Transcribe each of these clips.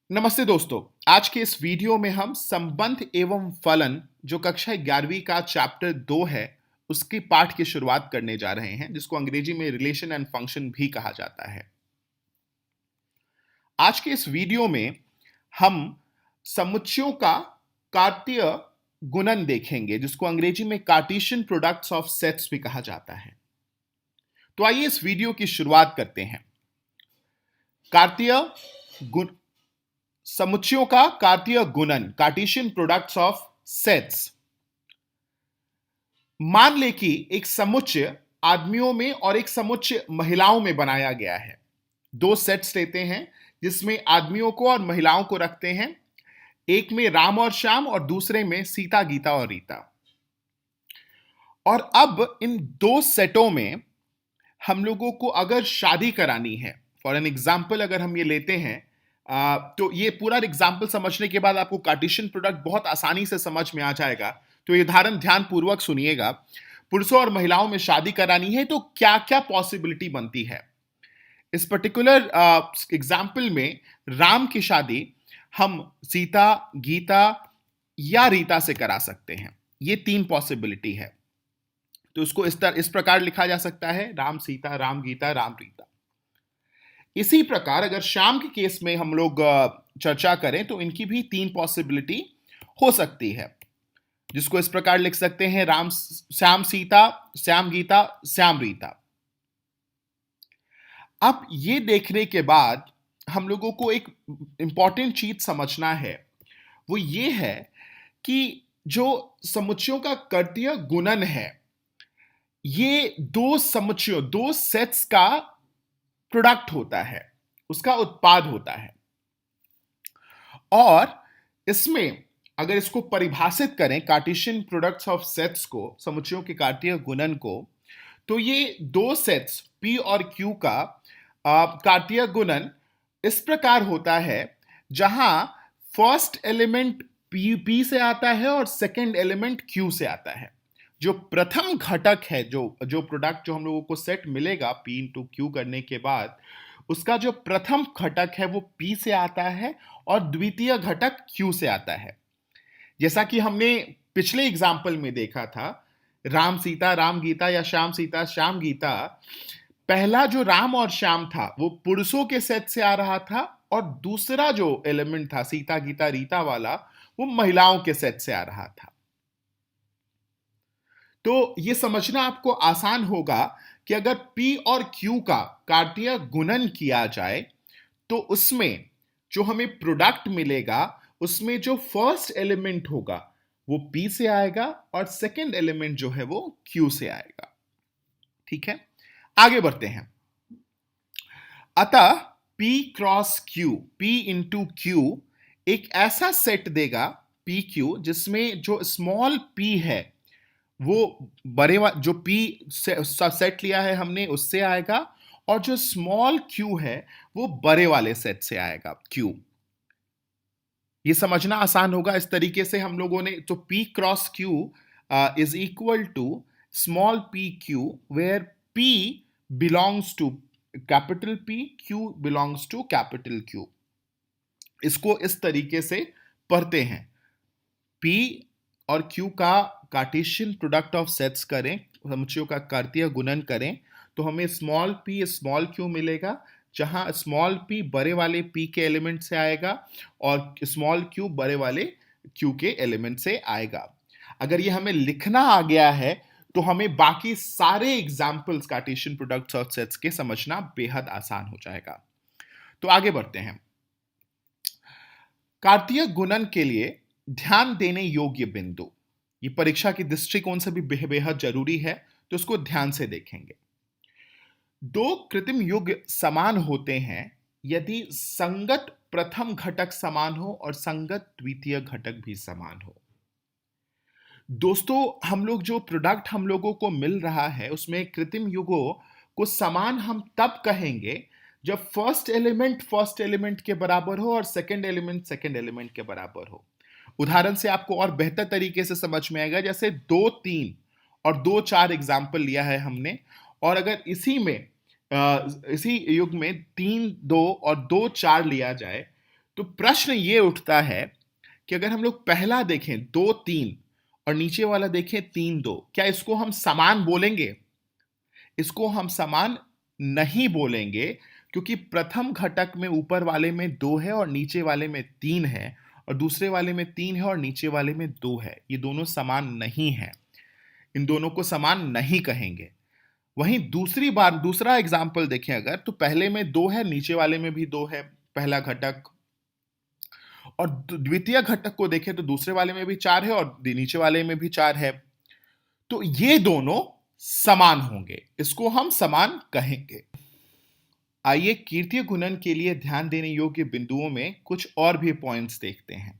नमस्ते दोस्तों। आज के इस वीडियो में हम संबंध एवं फलन जो कक्षा 11वीं का चैप्टर 2 है उसकी पाठ की शुरुआत करने जा रहे हैं, जिसको अंग्रेजी में रिलेशन एंड फंक्शन भी कहा जाता है। आज के इस वीडियो में हम समुच्चयों का कार्तीय गुणन देखेंगे, जिसको अंग्रेजी में कार्टेशियन प्रोडक्ट्स ऑफ सेट्स भी कहा जाता है। तो आइए इस वीडियो की शुरुआत करते हैं। कार्तीय गुण समुच्चयों का कार्तीय गुणन, कार्टेशियन प्रोडक्ट्स ऑफ सेट्स। मान ले कि एक समुच्चय आदमियों में और एक समुच्चय महिलाओं में बनाया गया है। दो सेट्स लेते हैं जिसमें आदमियों को और महिलाओं को रखते हैं। एक में राम और श्याम और दूसरे में सीता, गीता और रीता। और अब इन दो सेटों में हम लोगों को अगर शादी करानी है, फॉर एन एग्जाम्पल अगर हम ये लेते हैं, तो ये पूरा एग्जाम्पल समझने के बाद आपको कार्टेशियन प्रोडक्ट बहुत आसानी से समझ में आ जाएगा। तो ये उदाहरण ध्यान पूर्वक सुनिएगा। पुरुषों और महिलाओं में शादी करानी है तो क्या क्या पॉसिबिलिटी बनती है। इस पर्टिकुलर एग्जाम्पल में राम की शादी हम सीता, गीता या रीता से करा सकते हैं। ये तीन पॉसिबिलिटी है। तो इसको इस प्रकार लिखा जा सकता है: राम सीता, राम गीता, राम रीता। इसी प्रकार अगर श्याम के केस में हम लोग चर्चा करें तो इनकी भी तीन पॉसिबिलिटी हो सकती है, जिसको इस प्रकार लिख सकते हैं: राम श्याम सीता, श्याम गीता, श्याम रीता। अब ये देखने के बाद हम लोगों को एक इंपॉर्टेंट चीज समझना है। वो ये है कि जो समुच्चयों का कार्तीय गुणन है, ये दो समुच्चयों, दो सेट्स का प्रोडक्ट होता है, उसका उत्पाद होता है। और इसमें अगर इसको परिभाषित करें, कार्टेशियन प्रोडक्ट्स ऑफ सेट्स को, समुच्चयों के कार्तीय गुणन को, तो ये दो सेट्स P और Q का कार्तीय गुणन इस प्रकार होता है जहां फर्स्ट एलिमेंट P से आता है और सेकंड एलिमेंट Q से आता है। जो प्रथम घटक है, जो प्रोडक्ट जो हम लोगों को सेट मिलेगा P इंटू Q करने के बाद, उसका जो प्रथम घटक है वो P से आता है और द्वितीय घटक Q से आता है। जैसा कि हमने पिछले एग्जाम्पल में देखा था, राम सीता, राम गीता या श्याम सीता, श्याम गीता, पहला जो राम और श्याम था वो पुरुषों के सेट से आ रहा था और दूसरा जो एलिमेंट था सीता, गीता, रीता वाला, वो महिलाओं के सेट से आ रहा था। तो ये समझना आपको आसान होगा कि अगर P और Q का कार्तीय गुणन किया जाए तो उसमें जो हमें प्रोडक्ट मिलेगा उसमें जो फर्स्ट एलिमेंट होगा वो P से आएगा और सेकंड एलिमेंट जो है वो Q से आएगा। ठीक है, आगे बढ़ते हैं। अतः P cross Q, P into Q एक ऐसा सेट देगा PQ जिसमें जो स्मॉल p है वो जो P सेट लिया है हमने उससे आएगा और जो स्मॉल q है वो बड़े वाले सेट से आएगा Q। ये समझना आसान होगा। इस तरीके से हम लोगों ने तो P cross Q is equal to small p q, where P belongs to capital P, Q belongs to capital Q। इसको इस तरीके से पढ़ते हैं: P और Q का कार्टेशियन प्रोडक्ट ऑफ सेट्स करें, समुच्चयों का कार्तीय गुणन करें, तो हमें स्मॉल p स्मॉल q मिलेगा, जहां स्मॉल p बड़े वाले p के एलिमेंट से आएगा और स्मॉल q बड़े वाले q के एलिमेंट से आएगा। अगर ये हमें लिखना आ गया है तो हमें बाकी सारे examples Cartesian products of sets के समझना बेहद आसान हो जाएगा। तो आगे बढ़ते हैं। कार्तीय गुणन के लिए ध्यान देने योग्य बिंदु, ये परीक्षा की दृष्टिकोण से भी बेहद जरूरी है, तो इसको ध्यान से देखेंगे। दो कृत्रिम युग समान होते हैं यदि संगत प्रथम घटक समान हो और संगत द्वितीय घटक भी समान हो। दोस्तों, हम लोग जो प्रोडक्ट हम लोगों को मिल रहा है उसमें कृत्रिम युगों को समान हम तब कहेंगे जब फर्स्ट एलिमेंट के बराबर हो और सेकंड एलिमेंट के बराबर हो। उदाहरण से आपको और बेहतर तरीके से समझ में आएगा, जैसे 2, 3 और 2, 4 एग्जाम्पल लिया है हमने, और अगर इसी युग में 3, 2 और 2, 4 लिया जाए तो प्रश्न ये उठता है कि अगर हम लोग पहला देखें 2 3 और नीचे वाला देखें 3 2, क्या इसको हम समान बोलेंगे? इसको हम समान नहीं बोलेंगे, क्योंकि प्रथम घटक में ऊपर वाले में 2 है और नीचे वाले में 3 है, और दूसरे वाले में 3 है और नीचे वाले में 2 है। ये दोनों समान नहीं है, इन दोनों को समान नहीं कहेंगे। वहीं दूसरा एग्जाम्पल देखें अगर, तो पहले में 2 है, नीचे वाले में भी 2 है पहला घटक, और द्वितीय घटक को देखें तो दूसरे वाले में भी 4 है और नीचे वाले में भी 4 है। तो ये दोनों समान होंगे, इसको हम समान कहेंगे। आइए कीर्तीय गुणन के लिए ध्यान देने योग्य बिंदुओं में कुछ और भी पॉइंट्स देखते हैं।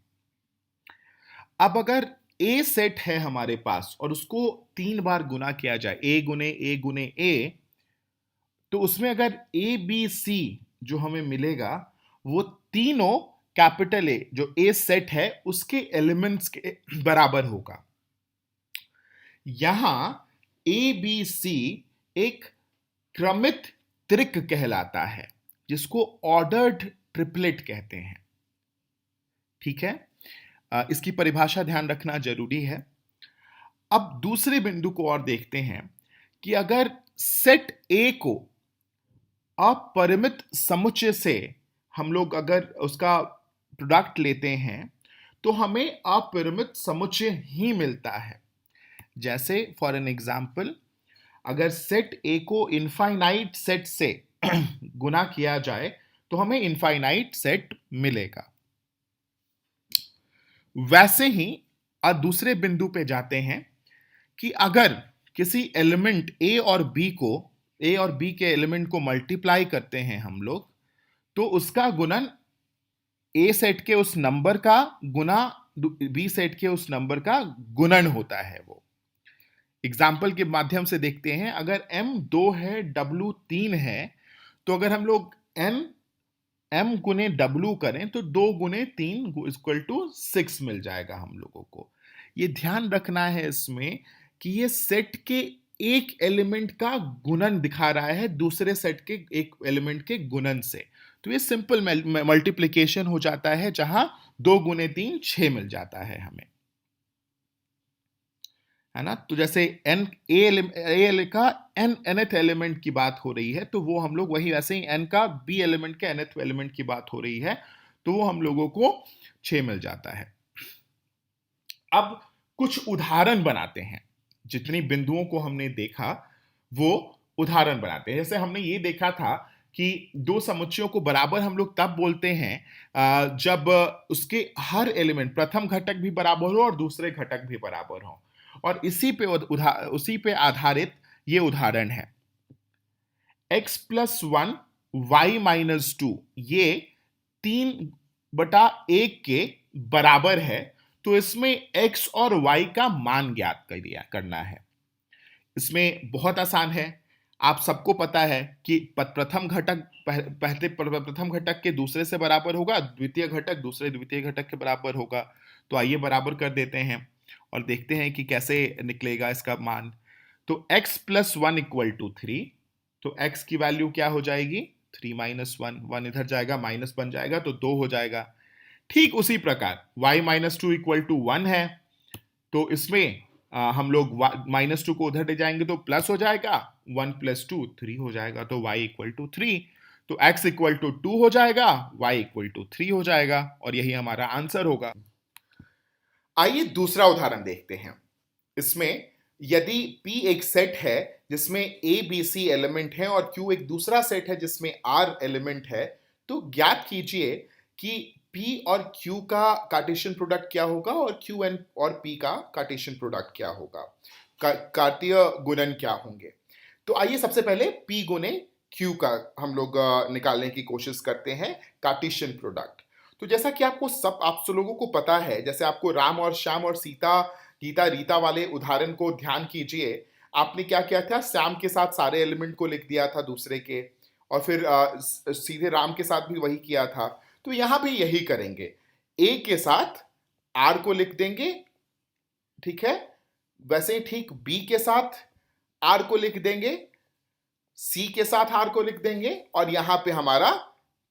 अब अगर ए सेट है हमारे पास और उसको 3 बार गुना किया जाए, ए गुने ए गुने ए, तो उसमें अगर ए बी सी जो हमें मिलेगा वो तीनों कैपिटल ए जो ए सेट है उसके एलिमेंट्स के बराबर होगा। यहां ए बी सी एक क्रमित त्रिक कहलाता है, जिसको ऑर्डर्ड ट्रिपलेट कहते हैं। ठीक है, इसकी परिभाषा ध्यान रखना जरूरी है। अब दूसरे बिंदु को और देखते हैं कि अगर सेट ए को अपरिमित समुच्चय से हम लोग अगर उसका प्रोडक्ट लेते हैं तो हमें अपरिमित समुच्चय ही मिलता है। जैसे फॉर एन एग्जाम्पल, अगर सेट ए को इनफाइनाइट सेट से गुना किया जाए तो हमें इनफाइनाइट सेट मिलेगा। वैसे ही अब दूसरे बिंदु पे जाते हैं कि अगर किसी एलिमेंट ए और बी के एलिमेंट को मल्टीप्लाई करते हैं हम लोग, तो उसका गुणन ए सेट के उस नंबर का गुना बी सेट के उस नंबर का गुणन होता है। वो एग्जाम्पल के माध्यम से देखते हैं। अगर m 2 है, w 3 है, तो अगर हम लोग m गुने w करें तो 2 गुने 3 इक्वल टू 6 मिल जाएगा हम लोगों को। ये ध्यान रखना है इसमें कि ये सेट के एक एलिमेंट का गुणन दिखा रहा है दूसरे सेट के एक एलिमेंट के गुणन से। तो ये सिंपल मल्टीप्लिकेशन हो जाता है, जहां 2 गुने 3 6 मिल जाता है हमें, है ना। तो जैसे n ए का nth एलिमेंट की बात हो रही है, तो वो हम लोग वही वैसे ही n का b एलिमेंट के nth एलिमेंट की बात हो रही है, तो वो हम लोगों को 6 मिल जाता है। अब कुछ उदाहरण बनाते हैं। जितनी बिंदुओं को हमने देखा वो उदाहरण बनाते हैं। जैसे हमने ये देखा था कि दो समुच्चयों को बराबर हम लोग तब बोलते हैं जब उसके हर एलिमेंट प्रथम घटक भी बराबर हो और दूसरे घटक भी बराबर हो, और उसी पे आधारित ये उदाहरण है। x + 1 y - 2 ये 3/1 के बराबर है, तो इसमें x और y का मान ज्ञात करना है। इसमें बहुत आसान है, आप सबको पता है कि प्रथम घटक के दूसरे से बराबर होगा, द्वितीय घटक दूसरे द्वितीय घटक के बराबर होगा। तो आइए बराबर कर देते हैं और देखते हैं कि कैसे निकलेगा इसका मान। तो x + 1 = 3, तो x की वैल्यू क्या हो जाएगी? 3 - 1, 1 इधर जाएगा, माइनस बन जाएगा तो 2 हो जाएगा। ठीक उसी प्रकार y - 2 = 1 है, तो इसमें हम लोग -2 को उधर ले जाएंगे तो प्लस हो जाएगा, 1 + 2 3 हो जाएगा, तो y = 3। तो x = 2 हो जाएगा, y = 3 हो जाएगा, और यही हमारा आंसर होगा। आइए दूसरा उदाहरण देखते हैं। इसमें यदि P एक सेट है जिसमें A B C एलिमेंट है और Q एक दूसरा सेट है जिसमें R एलिमेंट है, तो ज्ञात कीजिए कि P और Q का कार्टेशियन प्रोडक्ट क्या होगा और Q और P का कार्टेशियन प्रोडक्ट क्या होगा, कार्तीय गुणन क्या होंगे। तो आइए सबसे पहले P गुने Q का हम लोग निकालने की कोशिश करते हैं, कार्टेशियन प्रोडक्ट। तो जैसा कि आप लोगों को पता है, जैसे आपको राम और श्याम और सीता गीता रीता वाले उदाहरण को ध्यान कीजिए। आपने क्या किया था, श्याम के साथ सारे एलिमेंट को लिख दिया था दूसरे के, और फिर सीधे राम के साथ भी वही किया था। तो यहां भी यही करेंगे, ए के साथ आर को लिख देंगे, ठीक है। वैसे ही ठीक बी के साथ आर को लिख देंगे, सी के साथ आर को लिख देंगे, और यहां पे हमारा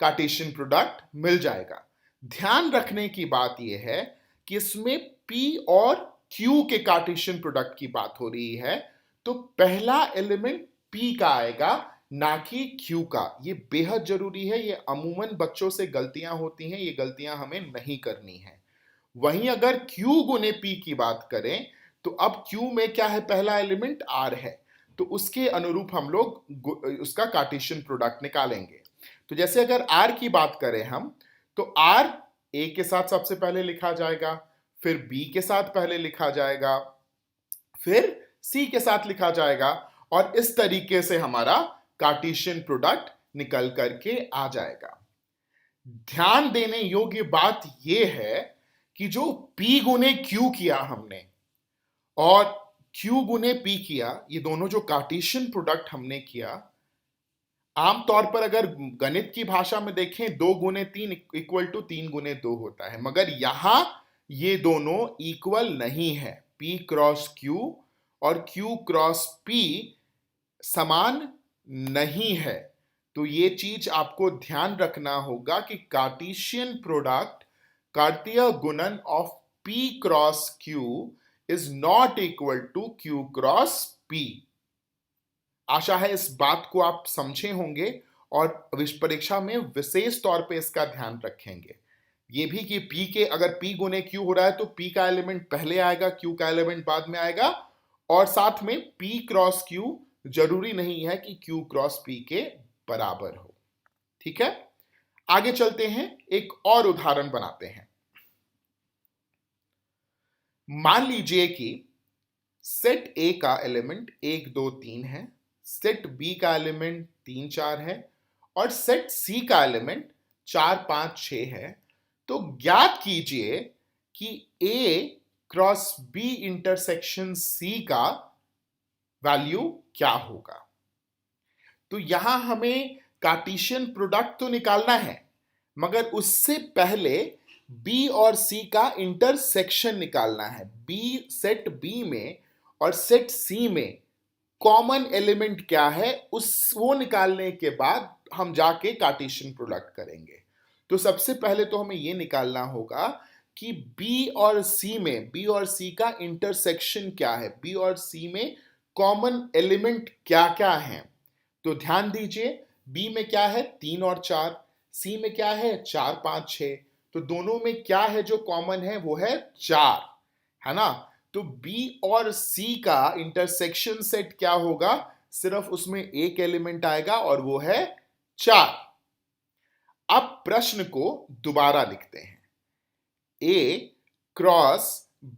कार्टेशियन प्रोडक्ट मिल जाएगा। ध्यान रखने की बात यह है कि इसमें P और Q के कार्टेशियन प्रोडक्ट की बात हो रही है, तो पहला एलिमेंट P का आएगा, ना कि Q का। ये बेहद जरूरी है, ये अमूमन बच्चों से गलतियां होती हैं, ये गलतियां हमें नहीं करनी है। वहीं अगर Q गुने P की बात करें, तो अब Q में क्या है, पहला एलिमेंट R है, तो उसके अनुरूप हम लोग उसका कार्टेशियन प्रोडक्ट निकालेंगे। तो जैसे अगर R की बात करें हम, तो R A के साथ सबसे पहले लिखा जाएगा, फिर B के साथ पहले लिखा जाएगा, फिर C के साथ लिखा जाएगा, और इस तरीके से हमारा कार्टेशियन प्रोडक्ट निकल करके आ जाएगा। ध्यान देने योग्य बात यह है कि जो P गुने Q किया हमने और Q गुने P किया, ये दोनों जो कार्टेशियन प्रोडक्ट हमने किया, आमतौर पर अगर गणित की भाषा में देखें 2 गुने 3 इक्वल टू 3 गुने 2 होता है, मगर यहां ये दोनों इक्वल नहीं है। P क्रॉस Q और Q क्रॉस P समान नहीं है। तो ये चीज आपको ध्यान रखना होगा कि कार्टेशियन प्रोडक्ट, कार्तीय गुणन of P cross Q is not equal to Q cross P। आशा है इस बात को आप समझे होंगे और परीक्षा में विशेष तौर पे इसका ध्यान रखेंगे। ये भी कि P के अगर P गुने Q हो रहा है तो P का एलिमेंट पहले आएगा, Q का एलिमेंट बाद में आएगा, और साथ में P क्रॉस Q जरूरी नहीं है कि Q क्रॉस P के बराबर हो। ठीक है, आगे चलते हैं, एक और उदाहरण बनाते हैं। मान लीजिए कि सेट A का एलिमेंट 1 2 3 है, सेट B का एलिमेंट 3 4 है, और सेट C का एलिमेंट 4 5 6 है। तो ज्ञात कीजिए कि A cross B intersection C का वैल्यू क्या होगा। तो यहां हमें कार्टेशियन प्रोडक्ट तो निकालना है, मगर उससे पहले B और C का इंटरसेक्शन निकालना है। B सेट B में और सेट C में कॉमन एलिमेंट क्या है, उस वो निकालने के बाद हम जाके कार्टेशियन प्रोडक्ट करेंगे। तो सबसे पहले तो हमें ये निकालना होगा कि B और C का इंटरसेक्शन क्या है, B और C में कॉमन एलिमेंट क्या क्या है। तो ध्यान दीजिए, B में क्या है, 3 और 4, C में क्या है, 4 5 6, तो दोनों में क्या है जो कॉमन है, वो है 4, है ना। तो B और C का इंटरसेक्शन सेट क्या होगा, सिर्फ उसमें एक एलिमेंट आएगा और वो है 4। अब प्रश्न को दोबारा लिखते हैं। A cross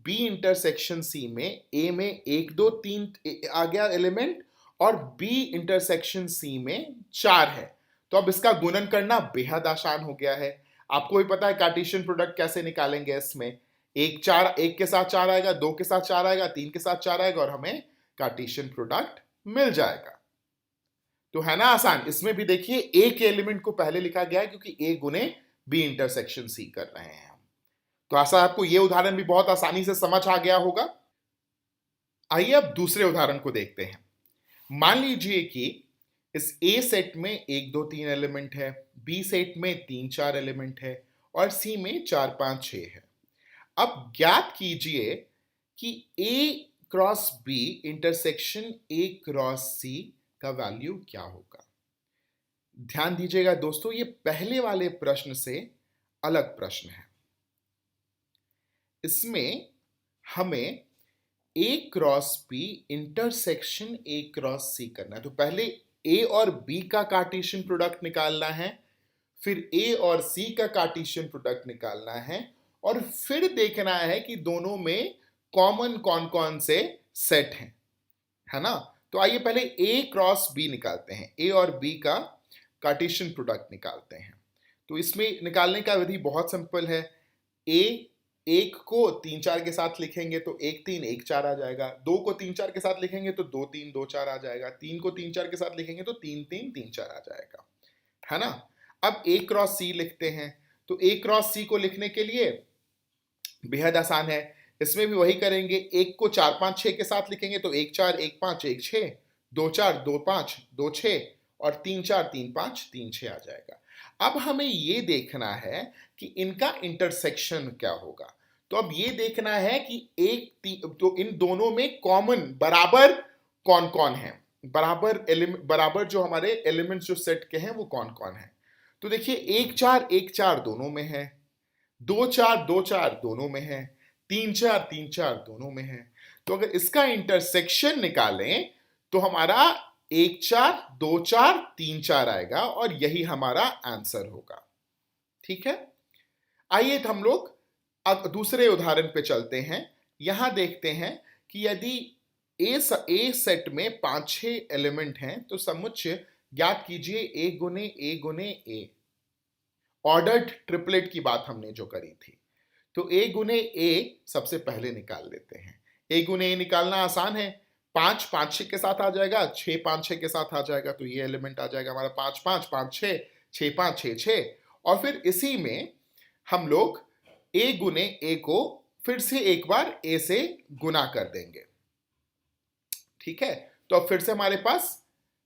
B intersection C में A में 1 2 3 आ गया एलिमेंट, और B इंटरसेक्शन C में 4 है। तो अब इसका गुणन करना बेहद आसान हो गया है। आपको भी पता है कार्टेशियन प्रोडक्ट कैसे निकालेंगे। इसमें एक के साथ 4 आएगा, 2 के साथ 4 आएगा, 3 के साथ 4 आएगा, और हमें कार्टेशियन प्रोडक्ट मिल जाएगा। तो है ना आसान। इसमें भी देखिए ए के एलिमेंट को पहले लिखा गया है क्योंकि ए गुने बी इंटरसेक्शन सी कर रहे हैं हम। तो ऐसा आपको यह उदाहरण भी बहुत आसानी से समझ आ गया होगा। आइए अब दूसरे उदाहरण को देखते हैं। मान लीजिए कि इस ए सेट में 1 2 3 एलिमेंट है, बी सेट में 3 4 एलिमेंट है, और सी में 4 5 6 है। अब ज्ञात कीजिए कि A cross B intersection A cross C का वैल्यू क्या होगा। ध्यान दीजिएगा दोस्तों, ये पहले वाले प्रश्न से अलग प्रश्न है। इसमें हमें A cross B intersection A cross C करना है। तो पहले ए और बी का कार्टेशियन प्रोडक्ट निकालना है, फिर ए और सी का कार्टेशियन प्रोडक्ट निकालना है, और फिर देखना है कि दोनों में कॉमन कौन कौन से सेट हैं, है ना। तो आइए पहले ए क्रॉस बी निकालते हैं, ए और बी का कार्टेशियन प्रोडक्ट निकालते हैं। तो इसमें निकालने का विधि बहुत सिंपल है। ए 1 को 3 4 के साथ लिखेंगे तो 1 3 1 4 आ जाएगा, 2 को 3 4 के साथ लिखेंगे तो 2 3 2 4 आ जाएगा, 3 को 3 4 के साथ लिखेंगे तो 3 3 3 4 आ जाएगा, है ना। अब ए क्रॉस सी लिखते हैं। तो ए क्रॉस सी को लिखने के लिए बेहद आसान है। इसमें भी वही करेंगे, 1 को 4 5 6 के साथ लिखेंगे तो 1 4 1 5 1 6, 2 4 2 5 2 6, और 3 4 3 5 3 6 आ जाएगा। अब हमें ये देखना है कि इनका इंटरसेक्शन क्या होगा। तो अब ये देखना है कि तो इन दोनों में कॉमन बराबर कौन कौन है, बराबर जो हमारे एलिमेंट्स जो सेट के हैं वो कौन कौन है। तो देखिए 1 4 1 4 दोनों में है, 2 4 2 4 दोनों में है, 3 4 3 4 दोनों में है। तो अगर इसका इंटरसेक्शन निकालें तो हमारा 1 4 2 4 3 4 आएगा और यही हमारा आंसर होगा। ठीक है, आइए हम लोग अब दूसरे उदाहरण पे चलते हैं। यहां देखते हैं कि यदि ए सेट में 5-6 एलिमेंट हैं तो समुच्चय ज्ञात कीजिए ए गुने ए गुने ए। ऑर्डर्ड ट्रिपलेट की बात हमने जो करी थी, तो ए गुने ए सबसे पहले निकाल लेते हैं। ए गुने ए निकालना आसान है, 5 5 6 के साथ आ जाएगा, 6 5 6 के साथ आ जाएगा, तो ये एलिमेंट आ जाएगा हमारा 5 5 5 6 6 5 6 6। और फिर इसी में हम लोग ए गुने ए को फिर से एक बार ए से गुना कर देंगे। ठीक है, तो अब फिर से हमारे पास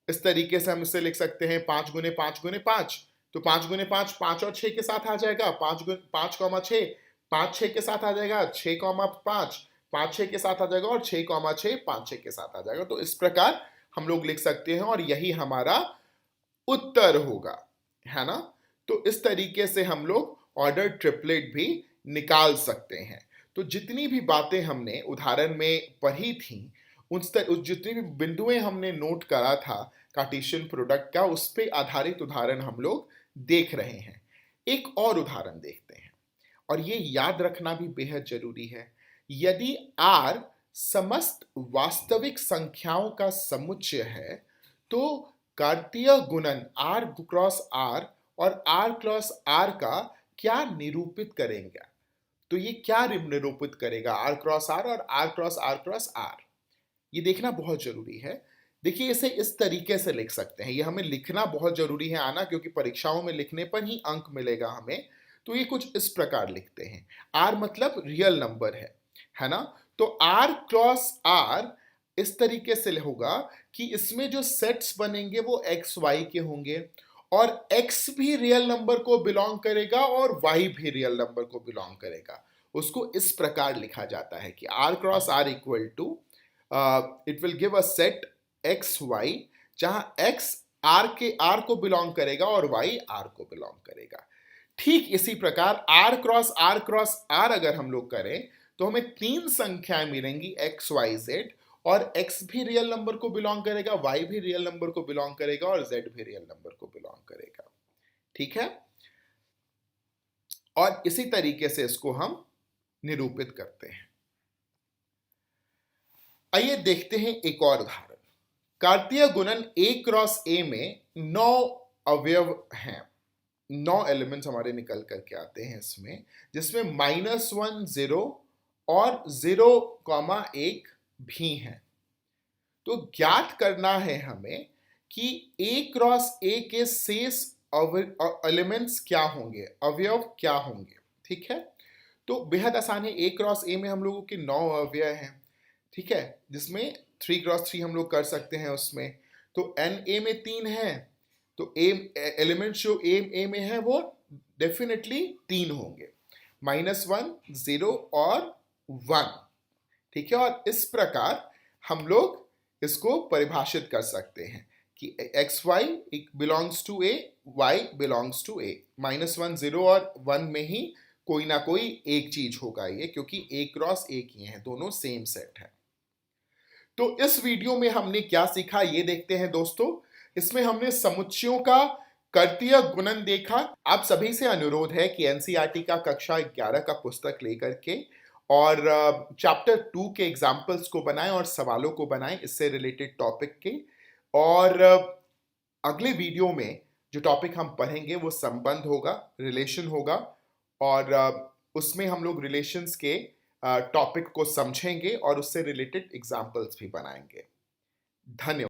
इस तरीके से हम इसे लिख सकते हैं 5 गुने 5 गुने 5। तो 5 गुने 5 5 और 6 के साथ आ जाएगा, 5 कॉमा 6 5 6 के साथ आ जाएगा, 6 कॉमा 5 5 6 के साथ आ जाएगा और 6 कॉमा 6 5 6 के साथ आ जाएगा। तो इस प्रकार हम लोग लिख सकते हैं और यही हमारा उत्तर होगा, है ना। तो इस तरीके से हम लोग ऑर्डर ट्रिपलेट भी निकाल सकते हैं। तो जितनी भी बातें हमने उदाहरण में पढ़ी थी, उस जितनी भी बिंदुएं हमने नोट करा था कार्टेशियन प्रोडक्ट का, उस पे आधारित उदाहरण हम लोग देख रहे हैं। एक और उदाहरण देखते हैं और ये याद रखना भी बेहद जरूरी है। यदि R समस्त वास्तविक संख्याओं का समुच्चय है तो कार्तीय गुणन R क्रॉस R और R क्रॉस R का क्या निरूपित करेंगे। तो ये क्या निरूपित करेगा, R क्रॉस R और R cross R cross R, ये देखना बहुत जरूरी है। देखिए इसे इस तरीके से लिख सकते हैं, ये हमें लिखना बहुत जरूरी है आना, क्योंकि परीक्षाओं में लिखने पर ही अंक मिलेगा हमें। तो ये कुछ इस प्रकार लिखते हैं, R मतलब रियल नंबर है ना। तो R क्रॉस R इस तरीके से होगा कि इसमें जो सेट्स बनेंगे वो एक्स वाई के होंगे और x भी रियल नंबर को बिलोंग करेगा और y भी रियल नंबर को बिलोंग करेगा। उसको इस प्रकार लिखा जाता है कि R cross R equal to it will give a set X Y, जहां x R को बिलोंग करेगा और y R को बिलोंग करेगा। ठीक इसी प्रकार R क्रॉस R अगर हम लोग करें तो हमें 3 संख्याएं मिलेंगी x y z, और x भी रियल नंबर को बिलोंग करेगा, y भी रियल नंबर को बिलोंग करेगा और z भी रियल नंबर को बिलोंग करेगा। ठीक है, और इसी तरीके से इसको हम निरूपित करते हैं। आइए देखते हैं एक और उदाहरण। कार्तीय गुणन A क्रॉस A में 9 अवयव हैं, 9 एलिमेंट्स हमारे निकल करके आते हैं इसमें, जिसमें -1 0 और 0,1 भी हैं। तो ज्ञात करना है हमें कि A क्रॉस A के शेष एलिमेंट्स क्या होंगे, अवयव क्या होंगे। ठीक है, तो बेहद आसान है। A क्रॉस A में हम लोगों के 9 अवयव हैं, ठीक है, जिसमें 3 क्रॉस 3 हम लोग कर सकते हैं उसमें। तो NA में 3 है, तो एलिमेंट्स जो A में है वो डेफिनेटली 3 होंगे, -1 0 और 1। ठीक है, और इस प्रकार हम लोग इसको परिभाषित कर सकते हैं कि x y belongs to A, y belongs to A. -1 0 और 1 में ही कोई ना कोई एक चीज होगा ये, क्योंकि A क्रॉस A किए हैं, दोनों सेम सेट है। तो इस वीडियो में हमने क्या सीखा ये देखते हैं दोस्तों। इसमें हमने समुच्चयों का कार्तीय गुणन देखा। आप सभी से अनुरोध है कि एनसीईआरटी का कक्षा 11 का पुस्तक लेकर के और चैप्टर 2 के एग्जाम्पल्स को बनाएं और सवालों को बनाएं इससे रिलेटेड टॉपिक के। और अगले वीडियो में जो टॉपिक हम पढ़ेंगे वो संबंध होगा, रिलेशन होगा, और उसमें हम लोग रिलेशंस के टॉपिक को समझेंगे और उससे रिलेटेड एग्जाम्पल्स भी बनाएंगे। धन्यवाद।